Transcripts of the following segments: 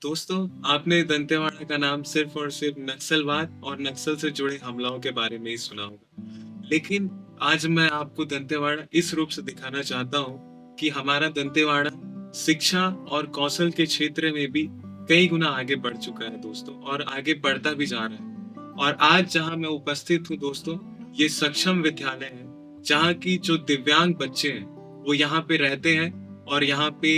दोस्तों, आपने दंतेवाड़ा का नाम सिर्फ और सिर्फ नक्सलवाद और नक्सल से जुड़े हमलों के बारे में ही सुना होगा। लेकिन आज मैं आपको दंतेवाड़ा इस रूप से दिखाना चाहता हूँ कि हमारा दंतेवाड़ा शिक्षा और कौशल के क्षेत्र में भी कई गुना आगे बढ़ चुका है दोस्तों, और आगे बढ़ता भी जा रहा है। और आज जहाँ मैं उपस्थित हूँ दोस्तों, ये सक्षम विद्यालय है, जहाँ की जो दिव्यांग बच्चे हैं वो यहाँ पे रहते हैं, और यहाँ पे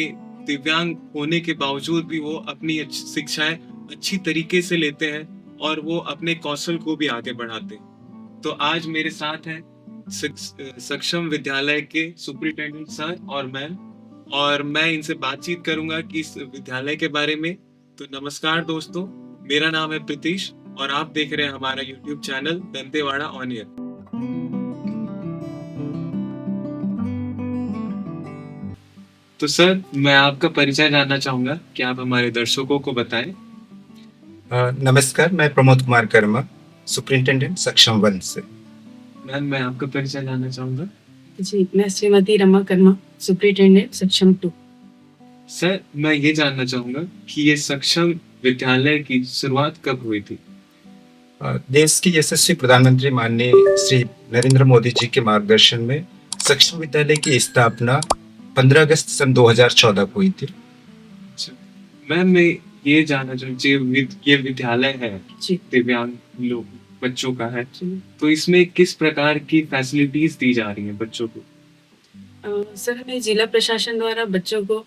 दिव्यांग होने के बावजूद भी वो अपनी शिक्षाएं अच्छी तरीके से लेते हैं और वो अपने कौशल को भी आगे बढ़ाते हैं। तो आज मेरे साथ हैं सक्षम विद्यालय के सुपरिटेंडेंट सर और मैम, और मैं इनसे बातचीत करूंगा कि इस विद्यालय के बारे में। तो नमस्कार दोस्तों, मेरा नाम है प्रीतीश और आप देख रहे हैं हमारा YouTube channel Dantewada on air. तो सर, मैं आपका परिचय जानना चाहूंगा कि आप हमारे दर्शकों को बताएं। नमस्कार, मैं प्रमोद कुमार कर्मा, सुपरिंटेंडेंट सक्षम 1 से। मैम, मैं आपका परिचय जानना चाहूंगा। जी, मैं श्रीमती रमा कर्मा, सुपरिटेंडेंट सक्षम 2। सर, मैं ये जानना चाहूंगा कि ये सक्षम विद्यालय की शुरुआत कब हुई थी? देश की यशस्वी प्रधानमंत्री माननीय श्री नरेंद्र मोदी जी के मार्गदर्शन में सक्षम विद्यालय की स्थापना 15 अगस्त सन 2014 को हुई थी। अच्छा, मैम, मैं ये जानना चाहूँ, ये विद्यालय है जी। दिव्यांग लोग बच्चों का है, तो इसमें किस प्रकार की फैसिलिटीज दी जा रही हैं बच्चों को? सर, हमें जिला प्रशासन द्वारा बच्चों को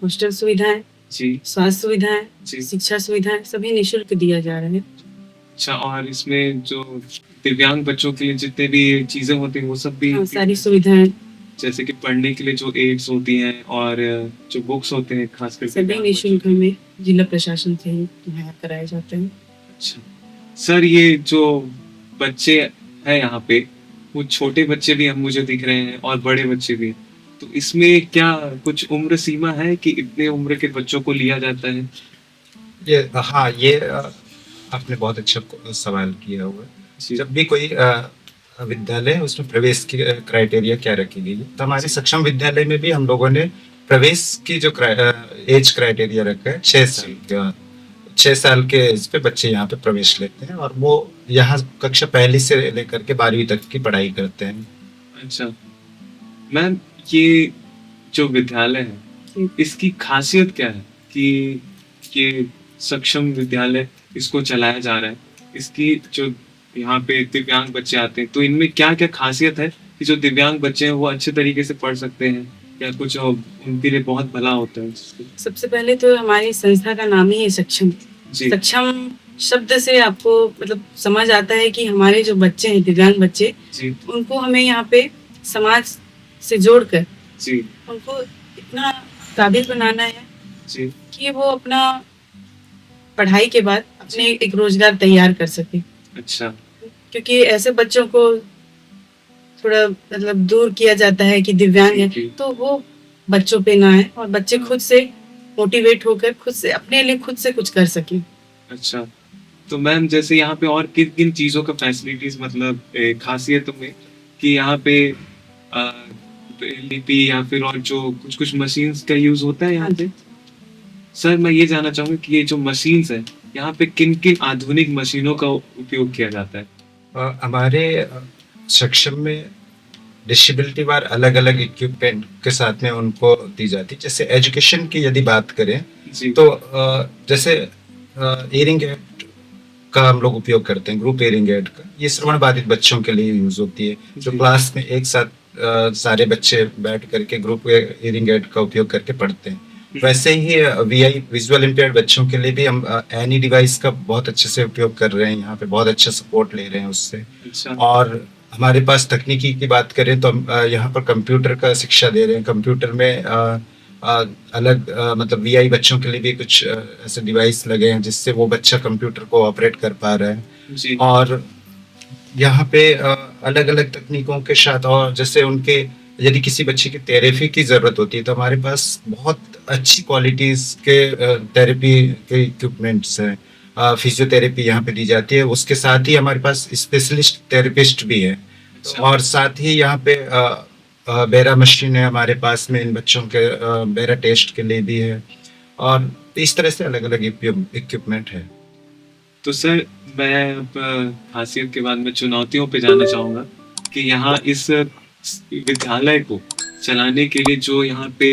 हॉस्टल सुविधाएं, जी, स्वास्थ्य सुविधाएं, जी। शिक्षा सुविधाएं सभी निःशुल्क दिया जा रहा है। अच्छा, और इसमें जो दिव्यांग बच्चों के लिए जितने भी चीजें होती हैं वो सब भी सारी सुविधाएं, जैसे कि पढ़ने के लिए जो एड्स होती हैं और जो बुक्स होते हैं खास करके सभी निःशुल्क हमें जिला प्रशासन से ही मुहैया कराए जाते हैं। अच्छा सर, ये जो बच्चे हैं यहाँ पे, वो छोटे बच्चे भी हम मुझे दिख रहे हैं और बड़े बच्चे भी हैं, तो इसमें क्या कुछ उम्र सीमा है कि इतने उम्र के बच्चों को लिया जाता है? ये आपने बहुत अच्छा सवाल किया हुआ है। जब भी कोई विद्यालय है उसमें प्रवेश की क्राइटेरिया क्या रखी गई है, तो हमारे सक्षम विद्यालय में भी हम लोगों ने प्रवेश की जो एज क्राइटेरिया रखा है 6 साल का। 6 साल के एज पे बच्चे यहाँ पे प्रवेश लेते हैं और वो यहाँ कक्षा पहली से लेकर के 12वीं तक की पढ़ाई करते हैं। अच्छा मैम, ये जो विद्यालय है इसकी खासियत क्या है कि ये सक्षम विद्यालय इसको चलाया जा रहा है? इसकी जो यहाँ पे दिव्यांग बच्चे आते हैं, तो इनमें क्या क्या खासियत है कि जो दिव्यांग बच्चे हैं वो अच्छे तरीके से पढ़ सकते हैं, या कुछ उनके लिए बहुत भला होता है? सबसे पहले तो हमारी संस्था का नाम ही है सक्षम। सक्षम शब्द से आपको मतलब समझ आता है कि हमारे जो बच्चे हैं, दिव्यांग बच्चे, उनको हमें यहाँ पे समाज से जोड़कर उनको इतना काबिल बनाना है कि वो अपना पढ़ाई के बाद अपने एक रोजगार तैयार कर सके। अच्छा, क्योंकि ऐसे बच्चों को थोड़ा मतलब दूर किया जाता है कि दिव्यांग है, तो वो बच्चों पे ना है और बच्चे खुद से मोटिवेट होकर खुद से अपने लिए खुद से कुछ कर सके। अच्छा, तो मैम जैसे यहाँ पे और किन किन चीजों का फैसिलिटीज मतलब खासियतों में कि यहाँ पे लिपि या फिर और जो कुछ कुछ मशीन्स का यूज होता है यहाँ पे? सर, मैं ये जानना चाहूंगा कि ये जो मशीन्स है यहाँ पे किन किन आधुनिक मशीनों का उपयोग किया जाता है? हमारे सक्षम में डिसेबिलिटी वार अलग अलग इक्विपमेंट के साथ में उनको दी जाती है। जैसे एजुकेशन की यदि बात करें तो जैसे एयरिंग एड का हम लोग उपयोग करते हैं, ग्रुप एयरिंग एड का। ये श्रवण बाधित बच्चों के लिए यूज होती है, जो क्लास में एक साथ सारे बच्चे बैठ करके ग्रुप एयरिंग एड का उपयोग करके पढ़ते हैं। वैसे ही वीआई विजुअल इम्पेयर्ड बच्चों के लिए भी हम एनी डिवाइस का बहुत अच्छे से उपयोग कर रहे हैं, यहाँ पे बहुत अच्छा सपोर्ट ले रहे हैं उससे। और हमारे पास तकनीकी की बात करें तो हम यहाँ पर कंप्यूटर का शिक्षा दे रहे हैं। कंप्यूटर में अलग मतलब वीआई बच्चों के लिए भी कुछ ऐसे डिवाइस लगे हैं जिससे वो बच्चा कंप्यूटर को ऑपरेट कर पा रहा है। और यहाँ पे अलग अलग तकनीकों के साथ, और जैसे उनके यदि किसी बच्चे की थेरेपी की जरूरत होती है तो हमारे पास बहुत अच्छी क्वालिटीज के थेरेपी के इक्विपमेंट्स हैं। फिजियोथेरेपी यहाँ पे दी जाती है, उसके साथ ही हमारे पास स्पेशलिस्ट थेरेपिस्ट भी है। और साथ ही यहाँ पे बेरा मशीन है हमारे पास में इन बच्चों के बेरा टेस्ट के लिए भी है। और तो इस तरह से अलग अलग इक्विपमेंट है। तो सर मैं अब खासियत के बाद में चुनौतियों पे जाना चाहूँगा कि यहाँ इस विद्यालय को चलाने के लिए जो यहाँ पे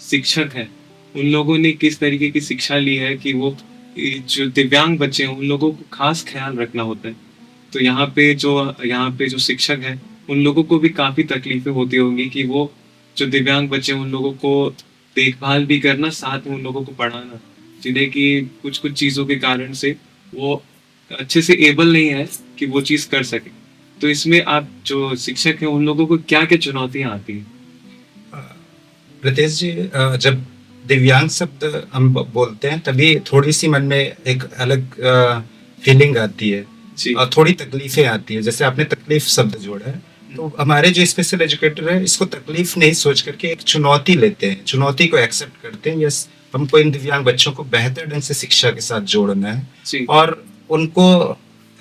शिक्षक हैं, उन लोगों ने किस तरीके की शिक्षा ली है कि वो जो दिव्यांग बच्चे हैं उन लोगों को खास ख्याल रखना होता है। तो यहाँ पे जो शिक्षक हैं उन लोगों को भी काफ़ी तकलीफ़ें होती होंगी कि वो जो दिव्यांग बच्चे हैं उन लोगों को देखभाल भी करना, साथ में उन लोगों को पढ़ाना, जिन्हें कि कुछ-कुछ चीज़ों के कारण से वो अच्छे से एबल नहीं है कि वो चीज़ कर सकें। तो इसमें आप जो शिक्षक हैं उन लोगों को क्या-क्या चुनौतियाँ आती हैं? रितेश जी, जब दिव्यांग शब्द हम बोलते हैं तभी थोड़ी सी मन में एक अलग फीलिंग आती है जी। और थोड़ी तकलीफें आती है। जैसे आपने तकलीफ शब्द जोड़ा है, तो हमारे जो स्पेशल एजुकेटर है इसको तकलीफ नहीं सोच करके एक चुनौती लेते हैं, चुनौती को एक्सेप्ट करते हैं। यस, हमको इन दिव्यांग बच्चों को बेहतर ढंग से शिक्षा के साथ जोड़ना है जी। और उनको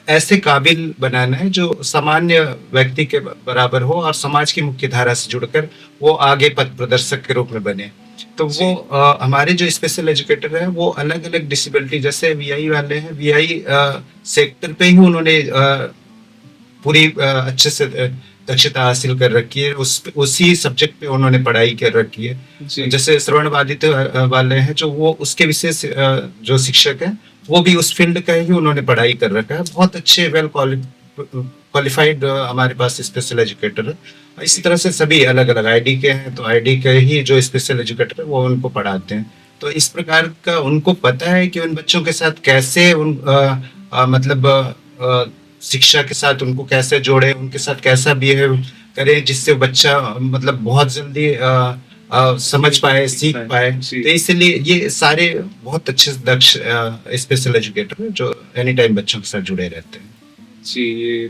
ऐसे काबिल बनाना है जो सामान्य व्यक्ति के बराबर हो और समाज की मुख्य धारा से जुड़कर वो आगे पथ प्रदर्शक के रूप में बने। तो जी। वो हमारे जो स्पेशल एजुकेटर हैं वो अलग अलग डिसेबिलिटी, जैसे वीआई वाले हैं, वीआई सेक्टर पे ही उन्होंने पूरी अच्छे से दक्षता हासिल कर रखी है, उसी सब्जेक्ट पे उन्होंने पढ़ाई कर रखी है। जी। जैसे श्रवण बाधित वाले हैं जो वो उसके विशेष जो शिक्षक हैं वो भी उस फील्ड का ही उन्होंने पढ़ाई कर रखा है। बहुत अच्छे वेल क्वालिफाइड हमारे पास स्पेशल एजुकेटर है। इसी तरह से सभी अलग अलग आईडी के हैं, तो आईडी के ही जो स्पेशल एजुकेटर है वो उनको पढ़ाते हैं। तो इस प्रकार का उनको पता है कि उन बच्चों के साथ कैसे मतलब शिक्षा के साथ उनको कैसे जोड़े, उनके साथ कैसा बिहेव करें जिससे बच्चा मतलब बहुत जल्दी समझ पाए, सीख पाए। तो इसलिए ये सारे बहुत अच्छे दक्ष स्पेशल एजुकेटर हैं जो एनी टाइम बच्चों के साथ जुड़े रहते हैं। जी, ये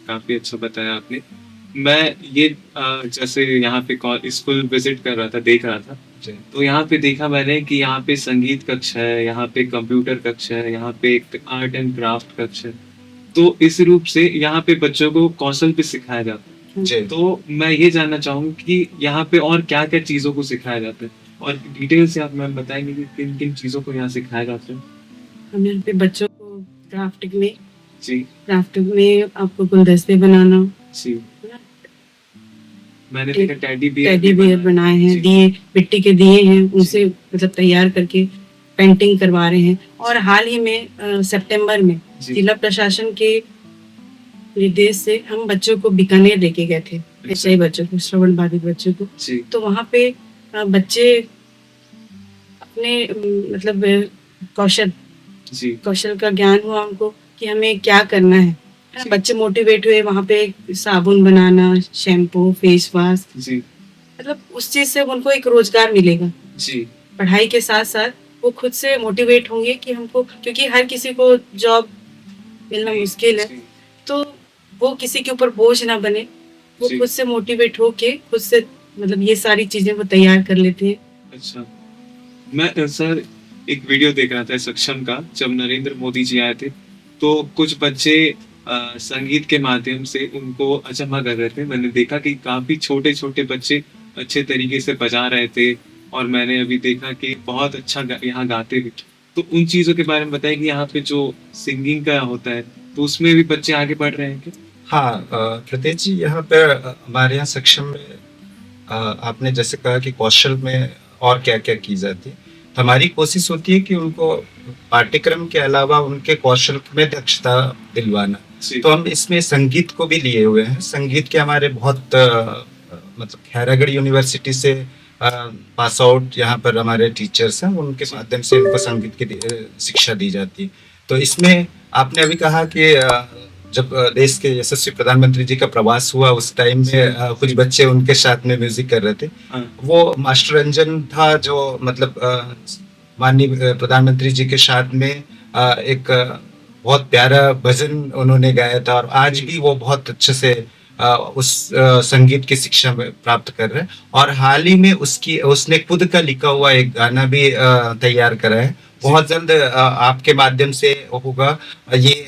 काफ़ी अच्छा बताया आपने। मैं ये जैसे यहाँ पे स्कूल विजिट कर रहा था, देख रहा था, तो यहाँ पे देखा मैंने कि यहाँ पे संगीत कक्ष है, यहाँ पे कंप्यूटर कक्ष है, यहाँ पे एक आर्ट एंड क्राफ्ट कक्ष है। तो इस रूप से यहाँ पे बच्चों को कौशल भी सिखाया जाता है। तो मैं ये जानना चाहूँगा कि यहाँ पे और क्या-क्या चीज़ों को सिखाया जाता है? और डिटेल से आप मैम बताएँगे कि किन-किन चीज़ों को यहाँ सिखाया जाता है? हम यहाँ पे बच्चों को क्राफ्टिंग में जी। आपको गुलदस्ते बनाना, जी। मैंने देखा टेडी बियर बनाए हैं, दिए मिट्टी के दिए हैं, उनसे मतलब तैयार करके पेंटिंग करवा रहे हैं। और हाल ही में सितंबर में जिला प्रशासन के निर्देश से हम बच्चों को बीकानेर लेके गए थे, ऐसे बच्चों को, श्रवण बाधित बच्चों को। तो वहाँ पे बच्चे अपने मतलब कौशल का ज्ञान हुआ उनको कि हमें क्या करना है। बच्चे मोटिवेट हुए, वहाँ पे साबुन बनाना, शैम्पू, फेस वाश, मतलब उस चीज से उनको एक रोजगार मिलेगा। जी। पढ़ाई के साथ साथ वो खुद से मोटिवेट होंगे कि हमको, क्योंकि हर किसी को जॉब मिलना मुश्किल है, तो वो किसी के ऊपर बोझ ना बने, वो खुद से मोटिवेट होके खुद से मतलब ये सारी चीजें वो तैयार कर लेते हैं। अच्छा, मैं सर एक वीडियो देख रहा था सक्षम का, जब नरेंद्र मोदी जी आए थे, तो कुछ बच्चे संगीत के माध्यम से उनको अचंभा कर रहे थे। मैंने देखा कि काफी छोटे-छोटे बच्चे अच्छे तरीके से बजा रहे थे और मैंने अभी देखा कि बहुत अच्छा यहाँ गाते भी। तो उन चीज़ों के बारे में बताइए कि यहाँ पे जो सिंगिंग का होता है, तो उसमें भी बच्चे आगे बढ़ रहे हैं क्या? हाँ, प्रतीक जी, यहाँ पर हमारे यहाँ सक्षम में आपने जैसे कहा कि कौशल में और क्या-क्या की जाती है, तो हमारी कोशिश होती है कि उनको पाठ्यक्रम के अलावा उनके कौशल में दक्षता दिलवाना। तो हम इसमें संगीत को भी लिए हुए हैं। संगीत के हमारे बहुत मतलब खैरागढ़ यूनिवर्सिटी से पास आउट यहाँ पर हमारे टीचर्स हैं, उनके माध्यम से इनको संगीत की शिक्षा दी जाती है। तो इसमें आपने अभी कहा कि जब देश के यशस्वी प्रधानमंत्री जी का प्रवास हुआ उस टाइम में कुछ बच्चे उनके साथ में म्यूजिक कर रहे थे। वो मास्टर रंजन था जो मतलब माननीय प्रधानमंत्री जी के साथ में एक बहुत प्यारा भजन उन्होंने गाया था और आज भी वो बहुत अच्छे से उस संगीत की शिक्षा में प्राप्त कर रहे हैं। और हाल ही में उसने खुद का लिखा हुआ एक गाना भी तैयार करा है, बहुत जल्द आपके माध्यम से होगा, ये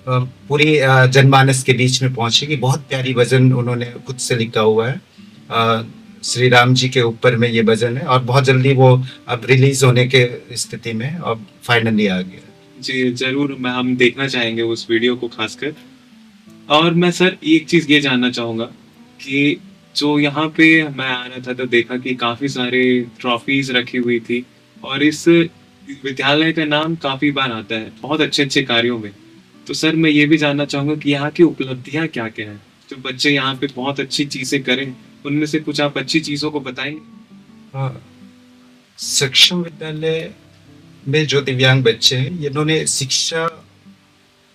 पूरी जनमानस के बीच में पहुंचेगी। बहुत प्यारी भजन उन्होंने खुद से लिखा हुआ है। श्री राम जी के ऊपर में ये भजन है, और बहुत जल्दी वो अब रिलीज होने के स्थिति में अब फाइनली आ गया। जी जरूर, मैं हम देखना चाहेंगे उस वीडियो को खासकर। और मैं सर एक चीज ये जानना चाहूंगा कि जो यहाँ पे मैं आ रहा था तो देखा कि काफी सारे ट्रॉफीज रखी हुई थी, और इस विद्यालय का नाम काफी बार आता है बहुत अच्छे अच्छे कार्यों में। तो सर मैं ये भी जानना चाहूंगा कि यहाँ की उपलब्धियां क्या क्या है, जो बच्चे यहाँ पे बहुत अच्छी चीजें करें, उनमें से कुछ आप अच्छी चीजों को बताएंगे। हाँ, सक्षम विद्यालय में जो दिव्यांग बच्चे हैं, इन्होंने शिक्षा,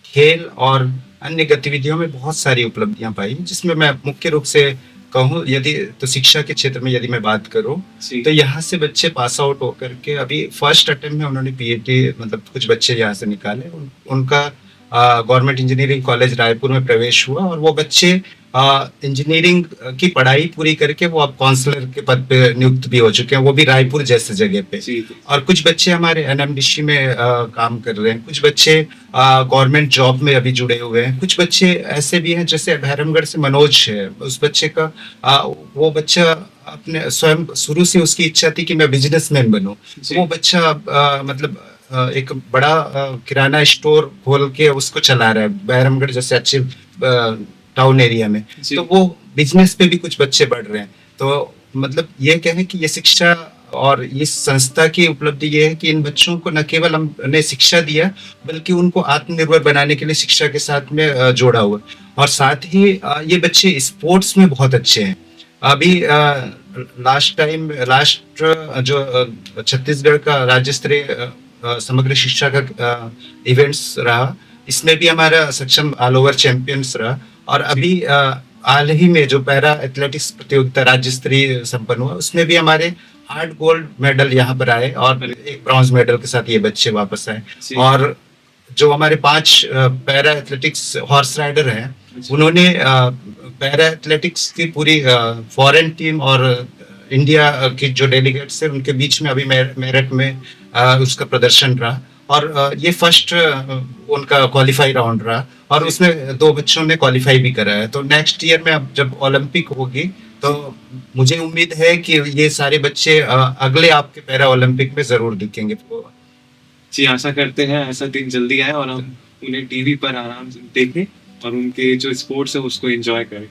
खेल और अन्य गतिविधियों में बहुत सारी उपलब्धियां पाई, जिसमें मैं मुख्य रूप से कहूँ यदि तो शिक्षा के क्षेत्र में यदि मैं बात करूँ जी तो यहाँ से बच्चे पास आउट होकर के अभी फर्स्ट अटेम्प्ट में उन्होंने पीएचडी, मतलब कुछ बच्चे यहाँ से निकाले, उनका गवर्नमेंट इंजीनियरिंग कॉलेज रायपुर में प्रवेश हुआ, और वो बच्चे इंजीनियरिंग की पढ़ाई पूरी करके वो अब काउंसलर के पद पे नियुक्त भी हो चुके हैं, वो भी रायपुर जैसे जगह पे। जी और कुछ बच्चे हमारे एनएमडीसी में काम कर रहे हैं, कुछ बच्चे गवर्नमेंट जॉब में अभी जुड़े हुए हैं, कुछ बच्चे ऐसे भी हैं, जैसे भैरमगढ़ से मनोज है, उस बच्चे का वो बच्चा अपने स्वयं शुरू से उसकी इच्छा थी कि मैं बिजनेसमैन बनूं, जी तो वो बच्चा मतलब एक बड़ा किराना स्टोर खोल के उसको चला रहा है बैरमगढ़ जैसे अच्छे टाउन एरिया में। जी तो वो बिजनेस पे भी कुछ बच्चे बढ़ रहे हैं। तो मतलब ये कहें कि ये शिक्षा और इस संस्था की उपलब्धि ये है कि इन बच्चों को न केवल हमने शिक्षा दिया, बल्कि उनको आत्मनिर्भर बनाने के लिए शिक्षा के साथ में जोड़ा हुआ, और साथ ही ये बच्चे स्पोर्ट्स में बहुत अच्छे हैं। अभी लास्ट जो छत्तीसगढ़ का राज्य स्तरीय समग्र शिक्षा का इवेंट्स रहा, इसमें भी हमारा सक्षम ऑल ओवर चैंपियंस रहा, और अभी हाल ही में जो पैरा एथलेटिक्स प्रतियोगिता राज्य स्तरीय संपन्न हुआ, उसमें भी हमारे 8 गोल्ड मेडल यहाँ पर आए, और एक ब्रॉन्ज मेडल के साथ ये बच्चे वापस आए। जी और जो हमारे 5 पैरा एथलेटिक्स हॉर्स राइडर हैं, जी उन्होंने पैरा एथलेटिक्स की पूरी फॉरेन टीम और इंडिया की जो डेलीगेट्स हैं उनके बीच में अभी मेरठ में उसका प्रदर्शन रहा, और ये फर्स्ट उनका क्वालिफाई राउंड रहा, और जी उसमें 2 बच्चों ने क्वालिफाई भी करा है। तो नेक्स्ट ईयर में अब जब ओलंपिक होगी तो मुझे उम्मीद है कि ये सारे बच्चे अगले आपके पैरा ओलंपिक में जरूर दिखेंगे। जी आशा करते हैं ऐसा दिन जल्दी आए और हम उन्हें टीवी पर आराम से देखें और उनके जो स्पोर्ट्स है उसको एंजॉय करें।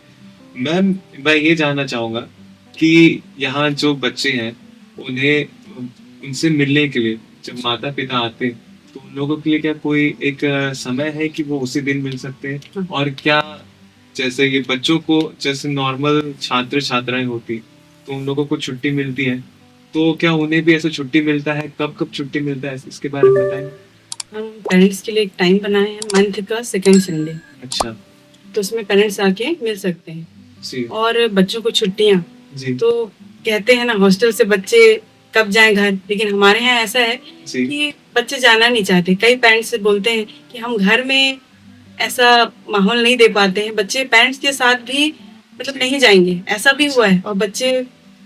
मैम मैं ये जानना चाहूंगा कि यहाँ जो बच्चे हैं उन्हें उनसे मिलने के लिए जब माता पिता आते हैं तो उन लोगों के लिए क्या कोई एक समय है कि वो उसी दिन मिल सकते हैं, और क्या जैसे ये बच्चों को जैसे नॉर्मल छात्र छात्राएं होती तो उन लोगों को छुट्टी मिलती है, तो क्या उन्हें भी ऐसा छुट्टी मिलता है, कब कब छुट्टी मिलता है, इसके बारे में बताएं। हम पेरेंट्स के लिए एक टाइम बनाए हैं मंथ का सेकंड संडे, अच्छा तो उसमें पेरेंट्स आके मिल सकते हैं। जी और बच्चों को छुट्टियां जी तो कहते हैं ना हॉस्टल से बच्चे कब जाएं घर, लेकिन हमारे यहाँ ऐसा है जी कि बच्चे जाना नहीं चाहते। कई पेरेंट्स से बोलते हैं कि हम घर में ऐसा माहौल नहीं दे पाते हैं, बच्चे पेरेंट्स के साथ भी मतलब नहीं जाएंगे, ऐसा भी हुआ है। और बच्चे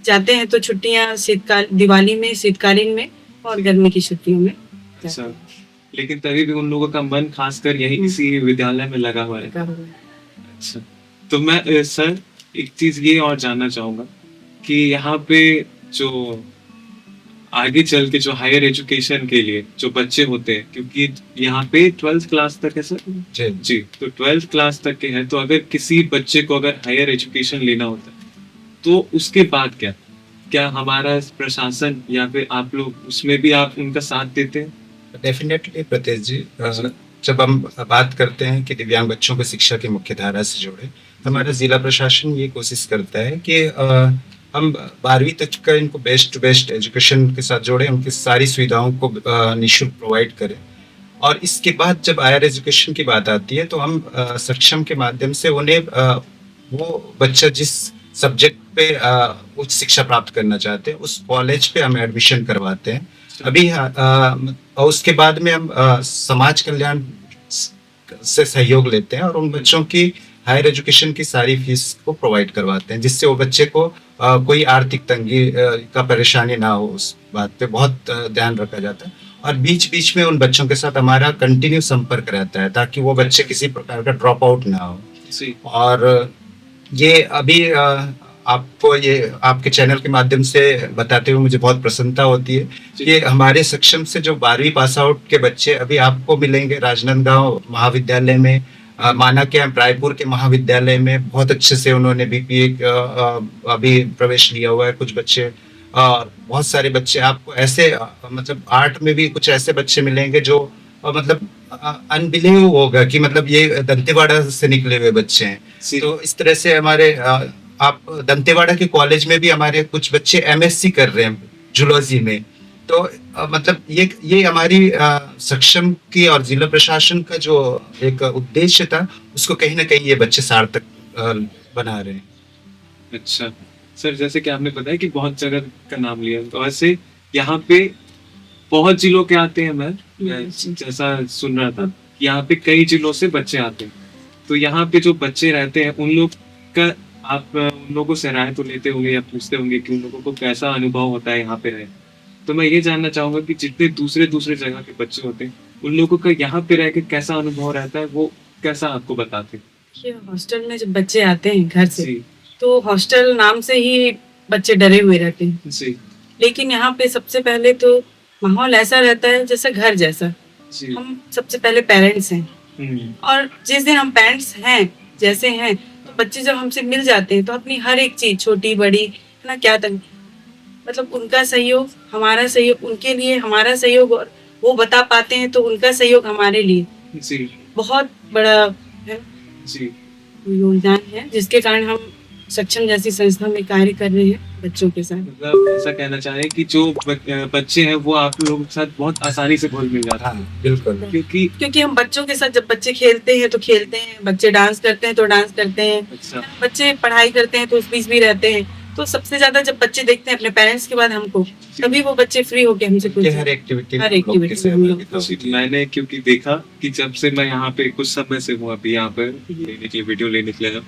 जाते हैं तो छुट्टियां शीतकाल, दिवाली में, शीतकालीन में और गर्मी की छुट्टियों में अच्छा, लेकिन तभी भी उन लोगों का मन खासकर यही इसी विद्यालय में लगा हुआ है। लगा हुआ है। अच्छा, तो मैं सर एक चीज ये और जानना चाहूंगा कि यहाँ पे जो आगे चल के जो हायर एजुकेशन के लिए जो बच्चे होते हैं, क्योंकि यहाँ पे 12th क्लास तक है सर जी जी, तो 12th क्लास तक के हैं, तो अगर किसी बच्चे को अगर हायर एजुकेशन लेना होता है तो उसके बाद क्या क्या हमारा प्रशासन या फिर आप लोग उसमें भी आप उनका साथ देते हैं? डेफिनेटली प्रतेश जी, जब हम बात करते हैं कि दिव्यांग बच्चों को शिक्षा की मुख्य धारा से जोड़े, तो हमारा जिला प्रशासन ये कोशिश करता है कि हम 12वीं तक का इनको बेस्ट टू बेस्ट एजुकेशन के साथ जोड़े, उनकी सारी सुविधाओं को निःशुल्क प्रोवाइड करें। और इसके बाद जब हायर एजुकेशन की बात आती है तो हम सक्षम के माध्यम से उन्हें वो बच्चा जिस सब्जेक्ट पे उच्च शिक्षा प्राप्त करना चाहते हैं उस कॉलेज पे हम एडमिशन करवाते हैं अभी। और उसके बाद में हम समाज कल्याण से सहयोग लेते हैं और उन बच्चों की हायर एजुकेशन की सारी फीस को प्रोवाइड करवाते हैं, जिससे वो बच्चे को कोई आर्थिक तंगी का परेशानी ना हो। उस बात पे बहुत ध्यान रखा जाता है और बीच बीच में उन बच्चों के साथ हमारा कंटिन्यू संपर्क रहता है ताकि वो बच्चे किसी प्रकार का ड्रॉप आउट ना हो। जी। और ये अभी आपको ये आपके चैनल के माध्यम से बताते हुए मुझे बहुत प्रसन्नता होती है कि हमारे सक्षम से जो 12वीं पास आउट के बच्चे अभी आपको मिलेंगे राजनांदगांव महाविद्यालय में, माना कैंप रायपुर के महाविद्यालय में बहुत अच्छे से उन्होंने बीपीए अभी प्रवेश लिया हुआ है। कुछ बच्चे, बहुत सारे बच्चे आपको ऐसे मतलब आर्ट में भी कुछ ऐसे बच्चे मिलेंगे जो मतलब अनबिलीव होगा कि मतलब ये दंतेवाड़ा से निकले हुए बच्चे हैं। तो इस तरह से हमारे आप दंतेवाड़ा के कॉलेज में भी हमारे कुछ बच्चे एमएससी कर रहे हैं जूलॉजी में। तो मतलब ये हमारी सक्षम की और जिला प्रशासन का जो एक उद्देश्य था उसको कहीं ना कहीं ये बच्चे सार्थक बना रहे हैं। अच्छा सर, जैसे कि आपने बताया कि बहुत जगह का नाम लिया, तो ऐसे यहाँ पे बहुत जिलों के आते हैं। मैं जैसा सुन रहा था, यहाँ पे कई जिलों से बच्चे आते हैं। तो यहाँ पे जो बच्चे रहते हैं उन लोग का आप उन लोगों से राय तो लेते होंगे या पूछते होंगे कि उन लोगों को कैसा अनुभव होता है यहाँ पे रहे। तो मैं ये जानना चाहूंगा कि जितने दूसरे जगह के बच्चे होते हैं उन लोगों का यहाँ पे रह के कैसा अनुभव रहता है, वो कैसा आपको बताते हैं? हॉस्टल में जब बच्चे आते हैं घर से, तो हॉस्टल नाम से ही बच्चे डरे हुए रहते हैं जी। लेकिन यहाँ पे सबसे पहले तो माहौल ऐसा रहता है जैसे घर जैसा। हम सबसे पहले पेरेंट्स हैं, और जिस दिन हम पेरेंट्स हैं जैसे हैं, तो बच्चे जब हमसे मिल जाते हैं तो अपनी हर एक चीज, छोटी बड़ी है ना, क्या तक मतलब उनका सहयोग, हमारा सहयोग, उनके लिए हमारा सहयोग, और वो बता पाते हैं तो उनका सहयोग हमारे लिए जी बहुत बड़ा है जी योगदान है, जिसके कारण हम सक्षम जैसी संस्था में कार्य कर रहे हैं बच्चों के साथ। मतलब ऐसा कहना चाह रहे हैं कि जो बच्चे हैं वो आप लोगों के साथ बहुत आसानी से घुल मिल जाते हैं। बिल्कुल, क्योंकि हम बच्चों के साथ जब बच्चे खेलते हैं तो खेलते हैं, बच्चे डांस करते हैं तो डांस करते हैं। अच्छा। बच्चे पढ़ाई करते हैं तो उस बीच भी रहते हैं। तो सबसे ज्यादा जब बच्चे देखते हैं अपने पेरेंट्स के बाद हमको, तभी वो बच्चे फ्री होके हमसे कुछ हर एक्टिविटी मैंने क्योंकि देखा कि जब से मैं यहाँ पे कुछ समय से हूँ अभी यहाँ पे लेने के लिए, वीडियो लेने के लिए,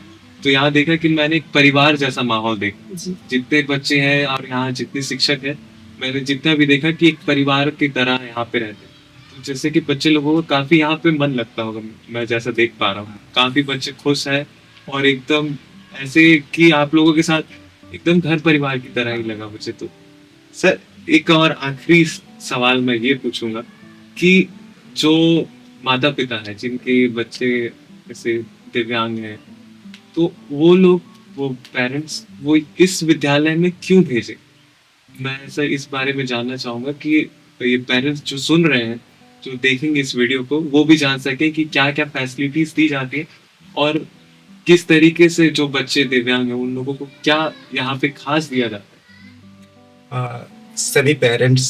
तो यहाँ देखा कि मैंने एक परिवार जैसा माहौल देखा। जितने बच्चे हैं और यहाँ जितने शिक्षक हैं, मैंने जितना भी देखा कि एक परिवार की तरह यहाँ पे रहते हैं। तो जैसे कि बच्चे लोगों को काफी यहाँ पे मन लगता होगा, मैं जैसा देख पा रहा हूँ। काफी बच्चे खुश हैं और एकदम ऐसे कि आप लोगों के साथ एकदम घर परिवार की तरह ही लगा मुझे। तो सर एक और आखिरी सवाल मैं ये पूछूंगा कि जो माता पिता है जिनके बच्चे जैसे दिव्यांग हैं, तो वो लोग, वो पेरेंट्स, वो इस विद्यालय में क्यों भेजे? मैं सर इस बारे में जानना चाहूंगा कि ये पेरेंट्स जो सुन रहे हैं, जो देखेंगे इस वीडियो को, वो भी जान सके कि क्या क्या फैसिलिटीज दी जाती है और किस तरीके से जो बच्चे दिव्यांग हैं उन लोगों को क्या यहाँ पे खास दिया जाता है। सभी पेरेंट्स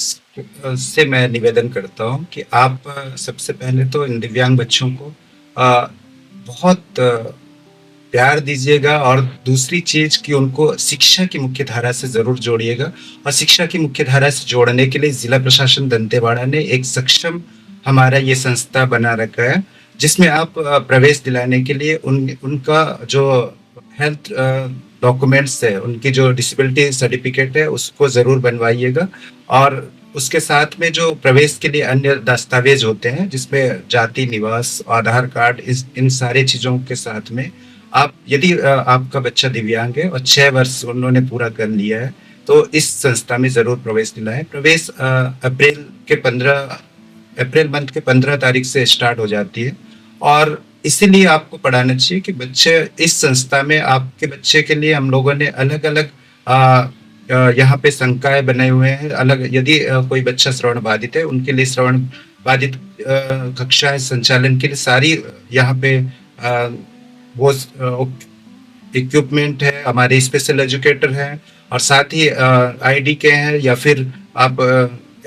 से मैं निवेदन करता हूँ कि आप सबसे पहले तो इन दिव्यांग बच्चों को बहुत प्यार दीजिएगा, और दूसरी चीज कि उनको शिक्षा की मुख्य धारा से जरूर जोड़िएगा। और शिक्षा की मुख्य धारा से जोड़ने के लिए जिला प्रशासन दंतेवाड़ा ने एक सक्षम हमारा ये संस्था बना रखा है, जिसमें आप प्रवेश दिलाने के लिए उनका जो हेल्थ डॉक्यूमेंट्स है, उनकी जो डिसेबिलिटी सर्टिफिकेट है, उसको जरूर बनवाइएगा। और उसके साथ में जो प्रवेश के लिए अन्य दस्तावेज होते हैं, जिसमें जाति, निवास, आधार कार्ड, इन सारी चीजों के साथ में आप, यदि आपका बच्चा दिव्यांग है और 6 वर्ष उन्होंने पूरा कर लिया है, तो इस संस्था में जरूर प्रवेश दिलाएं। प्रवेश अप्रैल मंथ के 15 तारीख से स्टार्ट हो जाती है, और इसीलिए आपको पढ़ाना चाहिए कि बच्चे इस संस्था में, आपके बच्चे के लिए हम लोगों ने अलग अलग यहाँ पे संकाय बनाए हुए हैं। अलग, यदि कोई बच्चा श्रवण बाधित है, उनके लिए श्रवण बाधित कक्षाएं संचालन के लिए सारी यहाँ पे वो इक्विपमेंट है, हमारे स्पेशल एजुकेटर हैं, और साथ ही आईडी के हैं, या फिर आप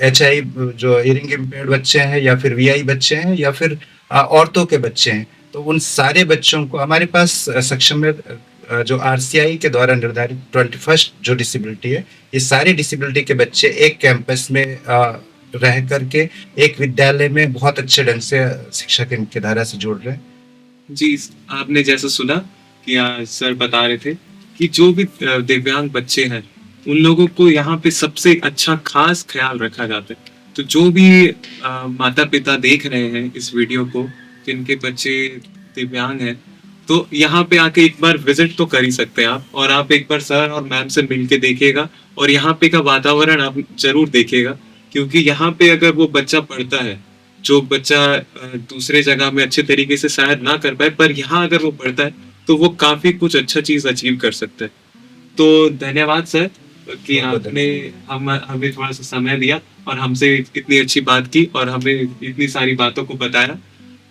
HI जो हियरिंग इम्पेयर्ड बच्चे हैं, या फिर VI बच्चे हैं, या फिर औरतों के बच्चे हैं। तो उन सारे बच्चों को हमारे पास सक्षम में जो RCI के द्वारा निर्धारित 21st जो डिसेबिलिटी है, ये सारे डिसेबिलिटी के बच्चे एक कैंपस में रह करके एक विद्यालय में बहुत अच्छे ढंग से शिक्षा की मुख्य धारा से जुड़ रहे हैं। जी, आपने जैसा सुना कि सर बता रहे थे कि जो भी दिव्यांग बच्चे हैं उन लोगों को यहाँ पे सबसे अच्छा खास ख्याल रखा जाता है। तो जो भी माता पिता देख रहे हैं इस वीडियो को, जिनके बच्चे दिव्यांग हैं, तो यहाँ पे आके एक बार विजिट तो कर ही सकते हैं आप, और आप एक बार सर और मैम से मिल के देखिएगा, और यहाँ पे का वातावरण आप जरूर देखिएगा, क्योंकि यहाँ पे अगर वो बच्चा पढ़ता है, जो बच्चा दूसरे जगह में अच्छे तरीके से शायद ना कर पाए, पर यहाँ अगर वो पढ़ता है तो वो काफी कुछ अच्छा चीज अचीव कर सकता है। तो धन्यवाद सर कि बहुत आपने हमें थोड़ा सा समय दिया और हमसे इतनी अच्छी बात की और हमें इतनी सारी बातों को बताया।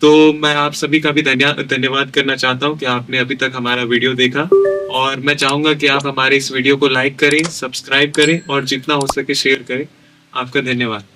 तो मैं आप सभी का भी धन्यवाद करना चाहता हूँ कि आपने अभी तक हमारा वीडियो देखा, और मैं चाहूंगा कि आप हमारे इस वीडियो को लाइक करें, सब्सक्राइब करें और जितना हो सके शेयर करें। आपका धन्यवाद।